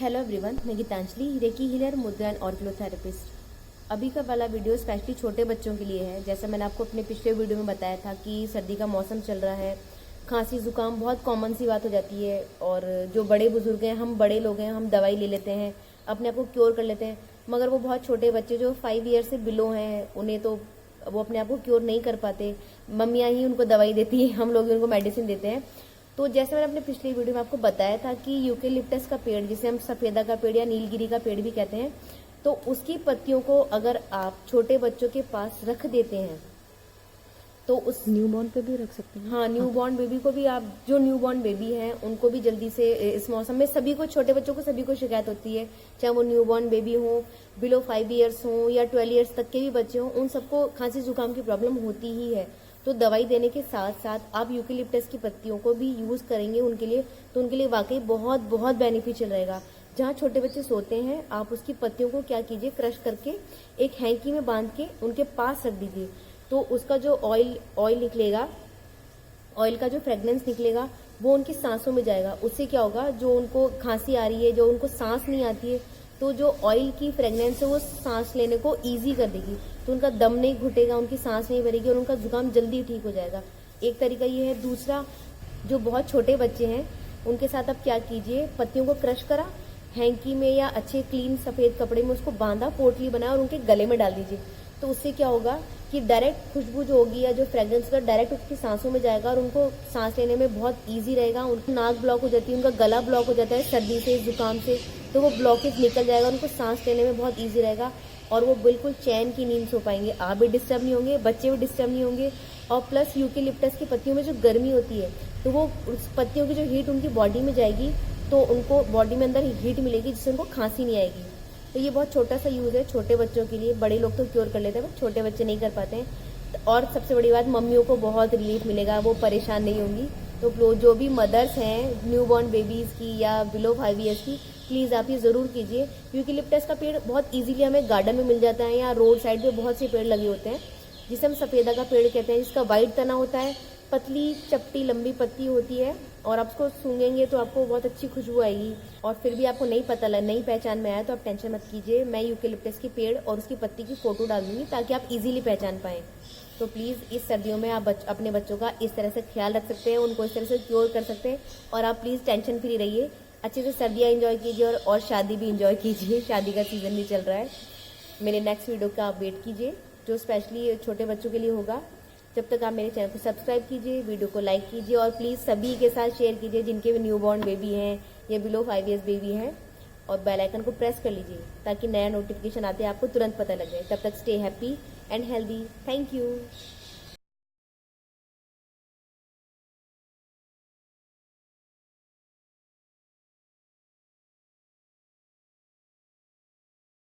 Hello everyone, मैं Geetanjali, recce healer, मुद्रा and ऑर्गेलोथेरेपिस्ट। अभी का वाला वीडियो स्पेशली छोटे बच्चों के लिए है। जैसा मैंने आपको अपने पिछले वीडियो में बताया था कि सर्दी का मौसम चल रहा है, खांसी जुकाम बहुत कॉमन सी बात हो जाती है। और जो बड़े बुजुर्ग हैं, हम बड़े लोग हैं, हम दवाई ले लेते हैं, अपने आप को क्योर कर लेते हैं। मगर वो बहुत छोटे बच्चे जो 5 ईयर से बिलो हैं, उन्हें तो वो अपने आप को क्योर नहीं कर पाते। मम्मियाँ ही उनको दवाई देती हैं, हम लोग उनको मेडिसिन देते हैं। तो जैसे मैंने अपने पिछली वीडियो में आपको बताया था कि यूकेलिप्टस का पेड़, जिसे हम सफेदा का पेड़ या नीलगिरी का पेड़ भी कहते हैं, तो उसकी पत्तियों को अगर आप छोटे बच्चों के पास रख देते हैं तो उस न्यूबॉर्न पे भी रख सकते हैं। हाँ, न्यूबॉर्न बेबी को भी, आप जो न्यूबॉर्न बेबी हैं उनको भी जल्दी से इस मौसम में, सभी को, छोटे बच्चों को सभी को शिकायत होती है, चाहे वो न्यूबॉर्न बेबी हो, बिलो 5 ईयर्स हो या 12 ईयर्स तक के भी बच्चे हों, उन सबको खांसी जुकाम की प्रॉब्लम होती ही है। तो दवाई देने के साथ साथ आप यूकेलिप्टस की पत्तियों को भी यूज करेंगे उनके लिए, तो उनके लिए वाकई बहुत बहुत बेनिफिशियल रहेगा। जहाँ छोटे बच्चे सोते हैं, आप उसकी पत्तियों को क्या कीजिए, क्रश करके एक हैंकी में बांध के उनके पास रख दीजिए। तो उसका जो ऑयल निकलेगा, ऑयल का जो फ्रेग्रेंस निकलेगा, वो उनकी सांसों में जाएगा। उससे क्या होगा, जो उनको खांसी आ रही है, जो उनको सांस नहीं आती है, तो जो ऑयल की फ्रेग्रेंस है वो सांस लेने को इजी कर देगी, तो उनका दम नहीं घुटेगा, उनकी सांस नहीं भरेगी और उनका जुकाम जल्दी ठीक हो जाएगा। एक तरीका ये है। दूसरा, जो बहुत छोटे बच्चे हैं उनके साथ आप क्या कीजिए, पत्तियों को क्रश करा, हैंकी में या अच्छे क्लीन सफेद कपड़े में उसको बांधा, पोटली बनाया और उनके गले में डाल दीजिए। तो उससे क्या होगा कि डायरेक्ट खुशबू जो होगी या जो फ्रेग्रेंस का डायरेक्ट उसकी सांसों में जाएगा और उनको सांस लेने में बहुत इजी रहेगा। उनकी नाक ब्लॉक हो जाती है, उनका गला ब्लॉक हो जाता है सर्दी से, जुकाम से, तो वो ब्लॉकेज निकल जाएगा, उनको सांस लेने में बहुत ईजी रहेगा और वो बिल्कुल चैन की नींद सो पाएंगे। आप भी डिस्टर्ब नहीं होंगे, बच्चे भी डिस्टर्ब नहीं होंगे। और प्लस यूकेलिप्टस की पत्तियों में जो गर्मी होती है, तो वो उस पत्तियों की जो हीट उनकी बॉडी में जाएगी, तो उनको बॉडी में अंदर हीट मिलेगी, जिससे उनको खांसी नहीं आएगी। तो ये बहुत छोटा सा यूज है छोटे बच्चों के लिए। बड़े लोग तो क्योर कर लेते हैं, बट छोटे बच्चे नहीं कर पाते हैं। और सबसे बड़ी बात, मम्मियों को बहुत रिलीफ मिलेगा, वो परेशान नहीं होंगी। तो जो भी मदर्स हैं न्यूबॉर्न बेबीज की या बिलो 5 ईयर्स की, प्लीज आप ये जरूर कीजिए। यूकेलिप्टस का पेड़ बहुत इजीली हमें गार्डन में मिल जाता है, या रोड साइड पे बहुत से पेड़ लगे होते हैं, जिसे हम सफेदा का पेड़ कहते हैं, जिसका वाइट तना होता है, पतली चपटी लंबी पत्ती होती है, और आप उसको सूंघेंगे तो आपको बहुत अच्छी खुशबू आएगी। और फिर भी आपको नहीं पहचान में आया तो आप टेंशन मत कीजिए, मैं यूकेलिप्टस के पेड़ और उसकी पत्ती की फोटो डाल दूंगी ताकि आप इजीली पहचान पाएं। तो प्लीज़ इस सर्दियों में आप अपने बच्चों का इस तरह से ख्याल रख सकते हैं, उनको इस तरह से क्योर कर सकते हैं। और आप प्लीज़ टेंशन फ्री रहिए, अच्छे से सर्दियाँ इंजॉय कीजिए और शादी भी इंजॉय कीजिए। शादी का सीज़न भी चल रहा है। मेरे नेक्स्ट वीडियो का आप वेट कीजिए, जो स्पेशली छोटे बच्चों के लिए होगा। जब तक आप मेरे चैनल को सब्सक्राइब कीजिए, वीडियो को लाइक कीजिए और प्लीज़ सभी के साथ शेयर कीजिए जिनके भी न्यूबॉर्न बेबी हैं या बिलो 5 ईयर्स बेबी हैं। और बेल आइकन को प्रेस कर लीजिए ताकि नया नोटिफिकेशन आते हैं आपको तुरंत पता लग जाए। तब तक stay happy and healthy. Thank you.